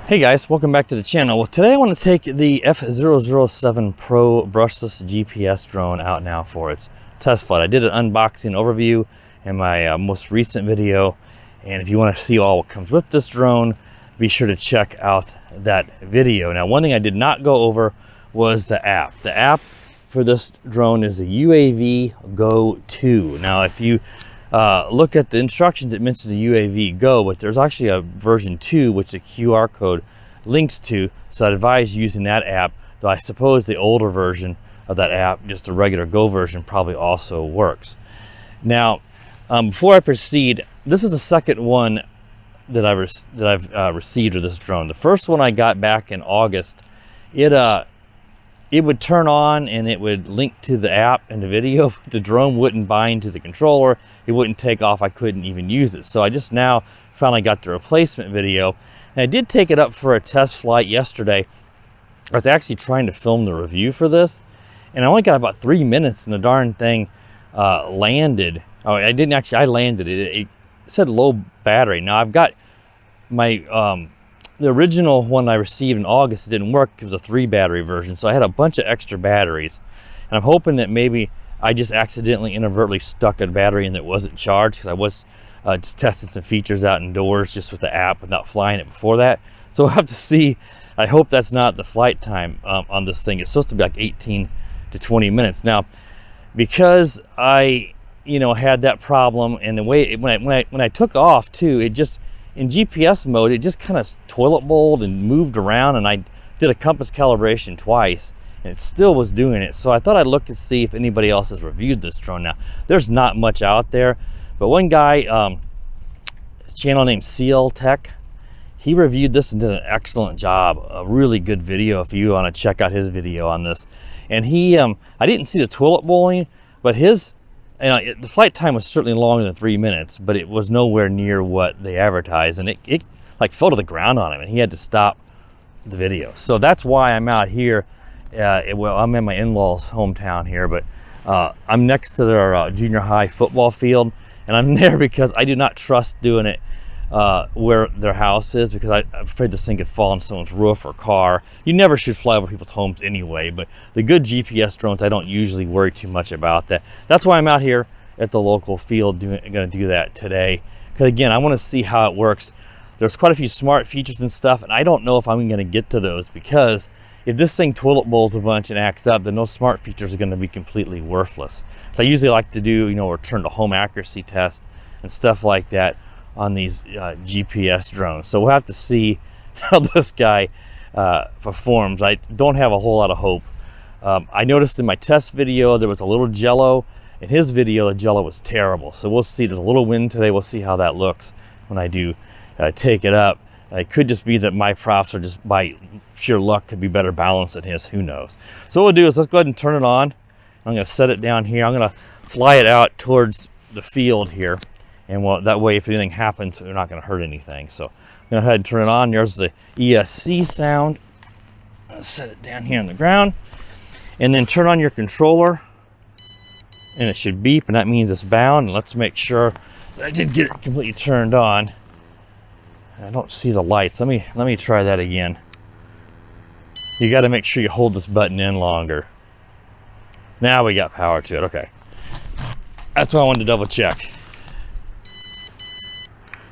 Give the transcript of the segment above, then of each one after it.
Hey guys, welcome back to the channel. Well, today I want to take the F007 Pro Brushless GPS drone out now for its test flight. I did an unboxing overview in my most recent video, and if you want to see all what comes with this drone, be sure to check out that video. Now, one thing I did not go over was the app. The app for this drone is a UAV Go 2. Now, if you look at the instructions, it mentions the UAV Go, but there's actually a version 2 which the QR code links to, so I advise using that app, though I suppose the older version of that app, just the regular Go version, probably also works. Now, before I proceed, this is the second one that I've received of this drone. The first one I got back in August. It would turn on and it would link to the app and the video. The drone wouldn't bind to the controller. It wouldn't take off. I couldn't even use it. So I just now finally got the replacement video. And I did take it up for a test flight yesterday. I was actually trying to film the review for this, and I only got about 3 minutes and the darn thing landed. Oh, I didn't actually, I landed it. It said low battery. Now I've got my, the original one I received in August, it didn't work. It was a 3 battery version, so I had a bunch of extra batteries, and I'm hoping that maybe I just accidentally inadvertently stuck a battery in that wasn't charged, because I was just testing some features out indoors just with the app without flying it before that. So we'll have to see. I hope that's not the flight time on this thing. It's supposed to be like 18 to 20 minutes. Now, because I had that problem, and the way when I took off too, it just, in GPS mode, it just kind of toilet bowled and moved around, and I did a compass calibration twice and it still was doing it. So I thought I'd look to see if anybody else has reviewed this drone. Now, there's not much out there, but one guy, his channel named CL Tech, he reviewed this and did an excellent job. A really good video if you want to check out his video on this. And he, I didn't see the toilet bowling, but his, the flight time was certainly longer than 3 minutes, but it was nowhere near what they advertised, and it like fell to the ground on him, and he had to stop the video. So that's why I'm out here. Well, I'm in my in-laws' hometown here, but I'm next to their junior high football field, and I'm there because I do not trust doing it where their house is, because I'm afraid this thing could fall on someone's roof or car. You never should fly over people's homes anyway, but the good GPS drones, I don't usually worry too much about that. That's why I'm out here at the local field going to do that today, because again, I want to see how it works. There's quite a few smart features and stuff, and I don't know if I'm going to get to those, because if this thing toilet bowls a bunch and acts up, then those smart features are going to be completely worthless. So I usually like to do, return to home accuracy test and stuff like that on these GPS drones. So we'll have to see how this guy performs. I don't have a whole lot of hope. I noticed in my test video there was a little jello. In his video, the jello was terrible. So we'll see. There's a little wind today. We'll see how that looks when I do take it up. It could just be that my props are just, by sheer luck, could be better balanced than his. Who knows? So what we'll do is let's go ahead and turn it on. I'm going to set it down here. I'm going to fly it out towards the field here. And well, that way, if anything happens, they're not going to hurt anything. So I'm going to go ahead and turn it on. There's the ESC sound. I'll set it down here on the ground. And then turn on your controller. And it should beep, and that means it's bound. And let's make sure that I did get it completely turned on. I don't see the lights. Let me try that again. You got to make sure you hold this button in longer. Now we got power to it. Okay. That's what I wanted to double check.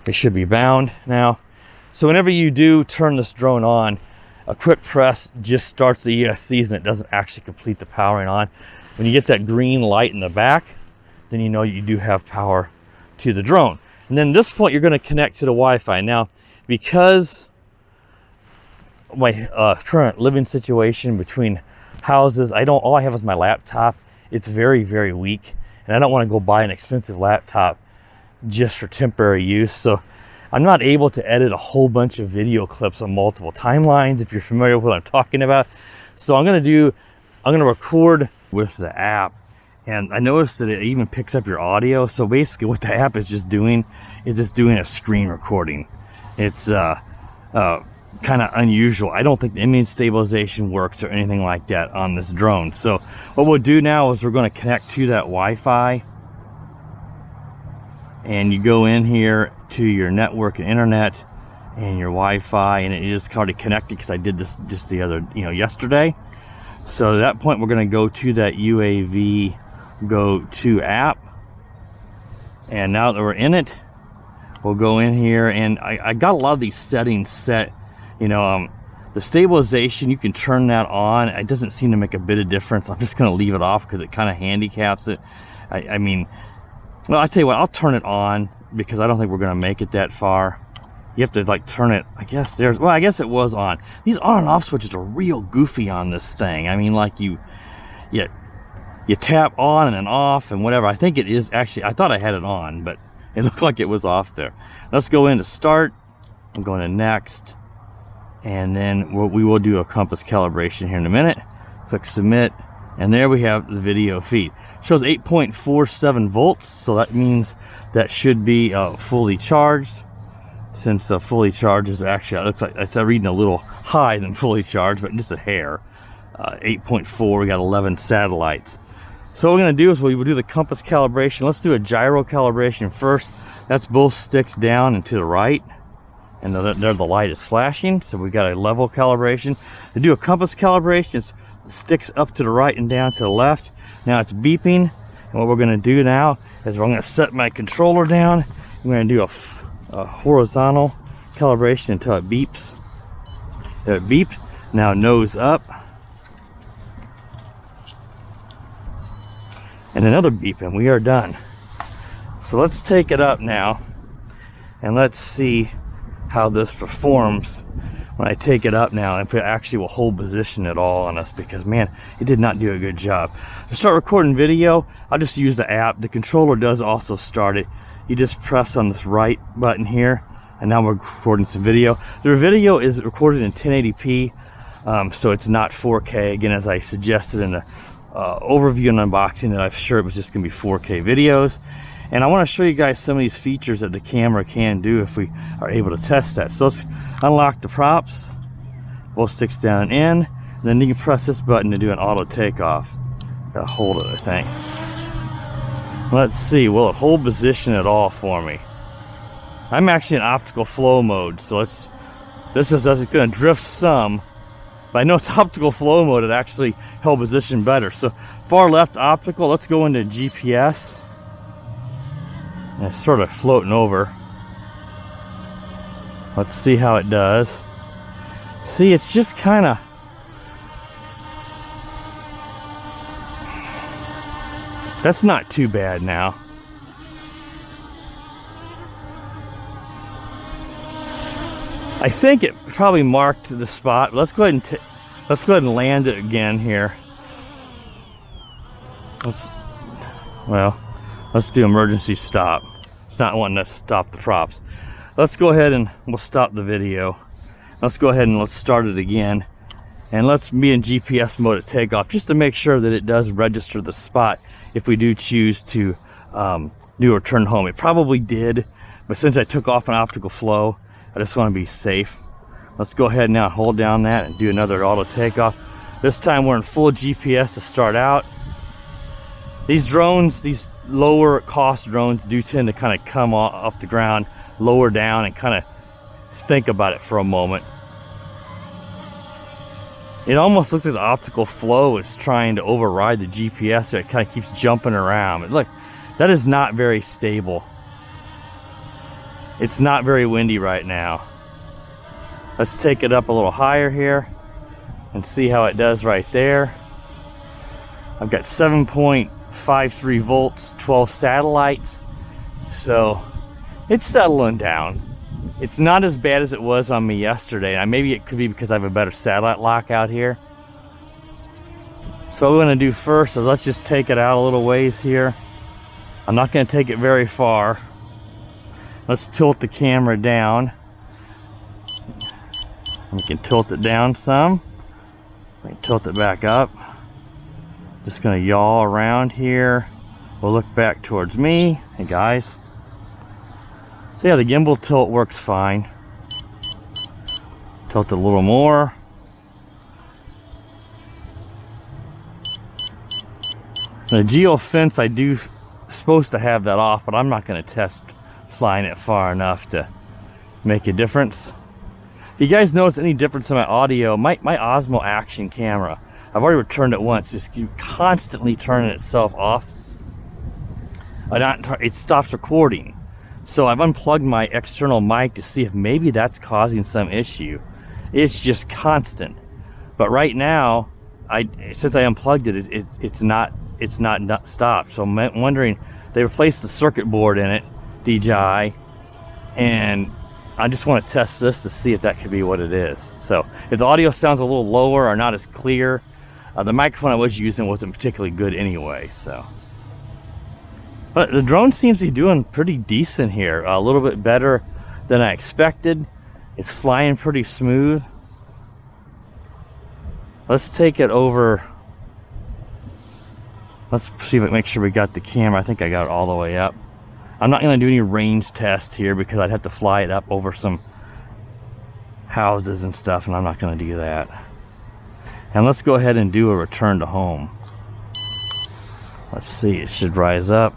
It should be bound now. So whenever you do turn this drone on, a quick press just starts the ESCs, and it doesn't actually complete the powering on. When you get that green light in the back, then you know you do have power to the drone. And then at this point, you're going to connect to the Wi-Fi. Now, because my current living situation between houses, all I have is my laptop. It's very, very weak, and I don't want to go buy an expensive laptop just for temporary use. So I'm not able to edit a whole bunch of video clips on multiple timelines, if you're familiar with what I'm talking about. So I'm going to record with the app, and I noticed that it even picks up your audio. So basically what the app is just doing is it's doing a screen recording. It's kind of unusual. I don't think the image stabilization works or anything like that on this drone. So what we'll do now is we're going to connect to that Wi-Fi, and you go in here to your network and internet, and your Wi-Fi, and it is already connected because I did this just the other, yesterday. So at that point, we're going to go to that UAV Go 2 app, and now that we're in it, we'll go in here, and I got a lot of these settings set. The stabilization, you can turn that on. It doesn't seem to make a bit of difference. I'm just going to leave it off because it kind of handicaps it. I mean, well, I tell you what, I'll turn it on because I don't think we're going to make it that far. You have to like turn it. I guess I guess it was on. These on and off switches are real goofy on this thing. I mean, like you tap on and then off and whatever. I think it is actually, I thought I had it on, but it looked like it was off there. Let's go into start. I'm going to next. And then we will do a compass calibration here in a minute. Click submit, and there we have the video feed. It shows 8.47 volts, so that means that should be fully charged. Since fully charged is actually, it looks like it's reading a little high than fully charged, but just a hair. 8.4, we got 11 satellites. So what we're going to do is we will do the compass calibration. Let's do a gyro calibration first. That's both sticks down and to the right. And there the light is flashing, so we got a level calibration. To do a compass calibration, it's sticks up to the right and down to the left. Now it's beeping, and what we're going to do now is we're going to set my controller down. We're going to do a horizontal calibration until it beeps. It beeped. Now nose up, and another beep, and we are done. So let's take it up now, and let's see how this performs when I take it up now, and if it actually will hold position at all on us, because man, it did not do a good job. To start recording video, I'll just use the app. The controller does also start it. You just press on this right button here, and now we're recording some video. The video is recorded in 1080p, so it's not 4K. Again, as I suggested in the overview and unboxing, that I'm sure it was just gonna be 4K videos. And I want to show you guys some of these features that the camera can do if we are able to test that. So let's unlock the props, both sticks down and in, and then you can press this button to do an auto takeoff. Gotta hold it, I think. Let's see, will it hold position at all for me? I'm actually in optical flow mode, so this is going to drift some, but I know it's optical flow mode, it actually held position better. So far left optical, let's go into GPS. And it's sort of floating over. Let's see how it does. See, it's just kind of, that's not too bad now. I think it probably marked the spot. Let's go ahead and land it again here. Let's do emergency stop. It's not wanting to stop the props. Let's go ahead and we'll stop the video. Let's go ahead and let's start it again. And let's be in GPS mode at takeoff, just to make sure that it does register the spot if we do choose to do a return home. It probably did, but since I took off an optical flow, I just want to be safe. Let's go ahead now and hold down that and do another auto takeoff. This time we're in full GPS to start out. These drones, these lower cost drones, do tend to kind of come off the ground, lower down, and kind of think about it for a moment. It almost looks like the optical flow is trying to override the GPS, so it kind of keeps jumping around. But look, that is not very stable. It's not very windy right now. Let's take it up a little higher here and see how it does right there. I've got 7.53 volts, 12 satellites, so it's settling down. It's not as bad as it was on me yesterday. Maybe it could be because I have a better satellite lock out here. So what we're going to do first is let's just take it out a little ways here. I'm not going to take it very far. Let's tilt the camera down. We can tilt it down some. We can tilt it back up. Just going to yaw around here. We'll look back towards me. Hey guys. So yeah, the gimbal tilt works fine. Tilt it a little more. The geo fence, I do supposed to have that off, but I'm not going to test flying it far enough to make a difference. If you guys notice any difference in my audio, my Osmo Action camera, I've already returned it once, just constantly turning itself off. It stops recording. So I've unplugged my external mic to see if maybe that's causing some issue. It's just constant. But right now, since I unplugged it, it's not stopped. So I'm wondering, they replaced the circuit board in it, DJI, and I just want to test this to see if that could be what it is. So if the audio sounds a little lower or not as clear, the microphone I was using wasn't particularly good anyway. So, but the drone seems to be doing pretty decent here, a little bit better than I expected. It's flying pretty smooth. Let's take it over. Let's see if I make sure we got the camera. I think I got it all the way up. I'm not going to do any range test here because I'd have to fly it up over some houses and stuff, and I'm not going to do that. And let's go ahead and do a return to home. Let's see, it should rise up.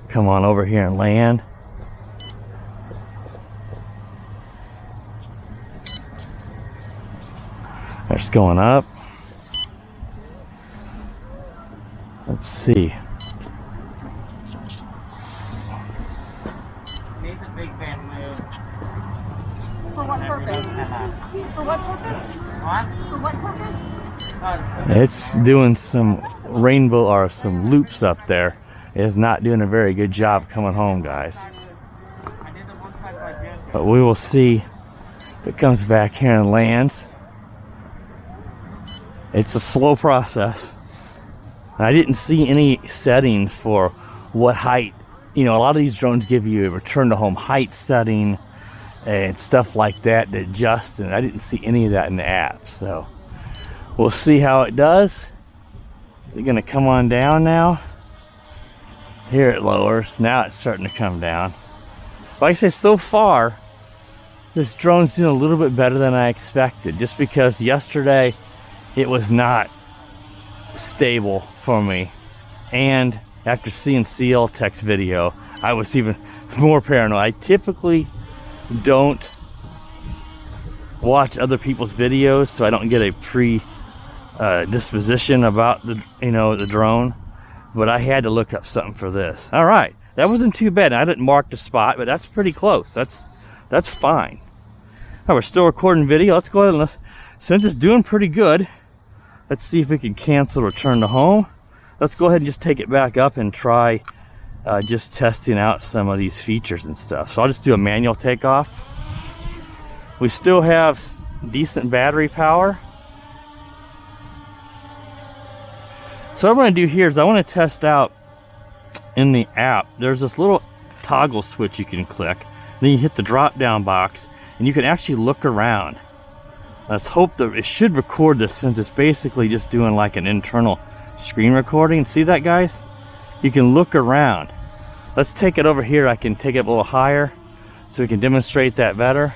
Come on over here and land. It's going up. Let's see. Needs a big fan move. For what purpose? For what purpose? What? For what purpose? It's doing some rainbow or some loops up there. It's not doing a very good job coming home, guys. But we will see if it comes back here and lands. It's a slow process. I didn't see any settings for what height. You know, a lot of these drones give you a return to home height setting and stuff like that to adjust, and I didn't see any of that in the app. So we'll see how it does. Is it going to come on down now? Here it lowers. Now it's starting to come down. Like I say, so far, this drone's doing a little bit better than I expected, just because yesterday it was not stable for me. And after seeing CL Tech's video, I was even more paranoid. I typically don't watch other people's videos, so I don't get a disposition about the drone. But I had to look up something for this. All right, that wasn't too bad. I didn't mark the spot, but that's pretty close. That's fine. All right, we're still recording video. Let's go ahead and since it's doing pretty good, let's see if we can cancel return to home. Let's go ahead and just take it back up and try just testing out some of these features and stuff. So I'll just do a manual takeoff. We still have decent battery power. So what I'm going to do here is I want to test out in the app. There's this little toggle switch you can click. Then you hit the drop down box and you can actually look around. Let's hope that it should record this, since it's basically just doing like an internal screen recording. See that, guys? You can look around. Let's take it over here. I can take it a little higher so we can demonstrate that better.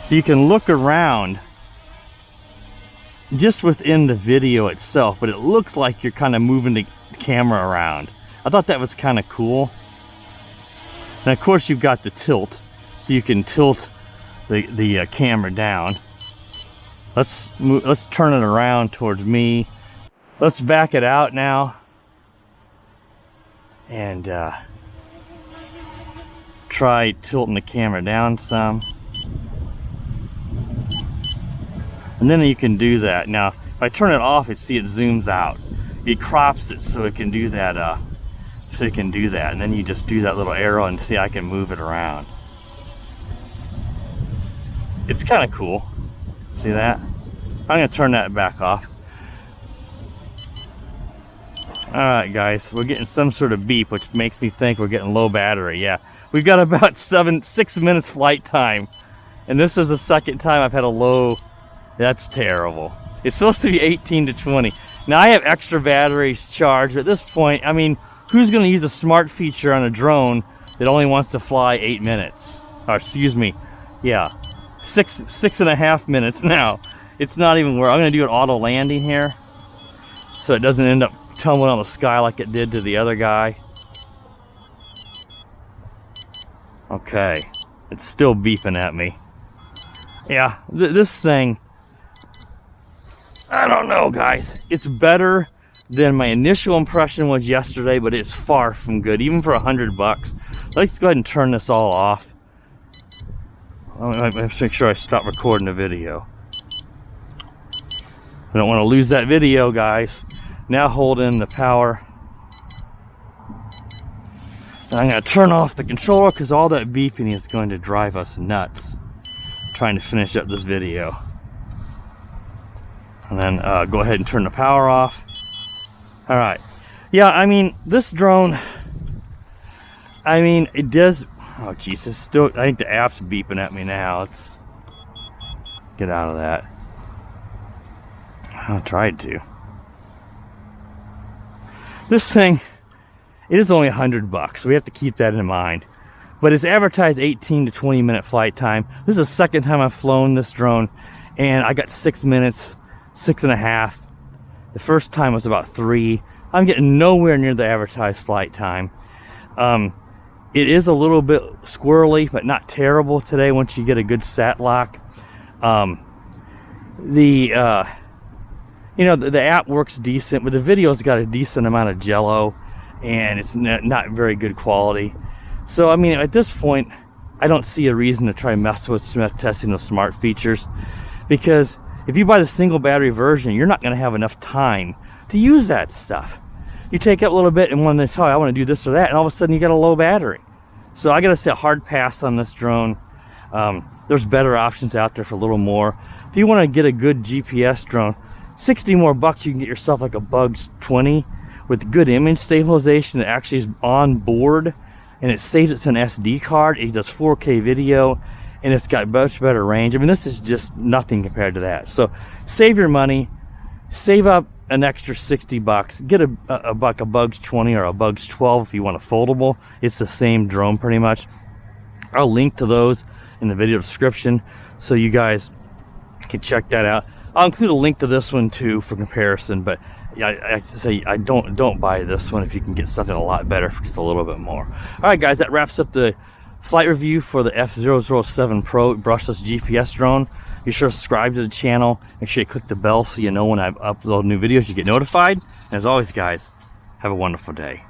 So you can look around just within the video itself, but it looks like you're kind of moving the camera around. I thought that was kind of cool. And of course you've got the tilt, so you can tilt the camera down. Let's turn it around towards me. Let's back it out now and try tilting the camera down some. And then you can do that. Now, if I turn it off, it zooms out. It crops it so it can do that. And then you just do that little arrow and see I can move it around. It's kind of cool. See that? I'm gonna turn that back off. All right, guys, we're getting some sort of beep, which makes me think we're getting low battery. Yeah, we've got about 6 minutes flight time, and this is the second time I've had a low. That's terrible. It's supposed to be 18 to 20. Now I have extra batteries charged, but at this point, I mean, who's going to use a smart feature on a drone that only wants to fly 8 minutes? Or excuse me, yeah, six and a half minutes now. It's not even where I'm going to do an auto landing here, so it doesn't end up tumbling on the sky like it did to the other guy. Okay, it's still beeping at me. Yeah, this thing, I don't know, guys. It's better than my initial impression was yesterday, but it's far from good, even for $100. Let's go ahead and turn this all off. I have to make sure I stop recording the video. I don't want to lose that video, guys. Now hold in the power. And I'm going to turn off the controller because all that beeping is going to drive us nuts trying to finish up this video. And then go ahead and turn the power off. All right. Yeah, I mean, this drone, I mean, it does, oh Jesus, still, I think the app's beeping at me now. Let's get out of that. I tried to. This thing, it is only $100, so we have to keep that in mind. But it's advertised 18 to 20 minute flight time. This is the second time I've flown this drone, and I got 6 minutes, 6.5. The first time was about 3. I'm getting nowhere near the advertised flight time. It is a little bit squirrely, but not terrible today once you get a good sat lock. You know, the app works decent, but the video's got a decent amount of jello, and it's not very good quality. So, I mean, at this point, I don't see a reason to try mess with testing the smart features, because if you buy the single battery version, you're not going to have enough time to use that stuff. You take up a little bit, and when they say, oh, I want to do this or that, and all of a sudden you got a low battery. So I got to say a hard pass on this drone. There's better options out there for a little more. If you want to get a good GPS drone, 60 more bucks, you can get yourself like a Bugs 20 with good image stabilization that actually is on board, and it saves it to an SD card. It does 4K video, and it's got much better range. I mean, this is just nothing compared to that. So save your money, save up an extra 60 bucks, get a Bugs 20 or a Bugs 12 if you want a foldable. It's the same drone pretty much. I'll link to those in the video description so you guys can check that out. I'll include a link to this one too for comparison, but I say I don't buy this one if you can get something a lot better for just a little bit more. All right, guys, that wraps up the flight review for the F007 Pro Brushless GPS drone. Be sure to subscribe to the channel. Make sure you click the bell so you know when I upload new videos, you get notified. And as always, guys, have a wonderful day.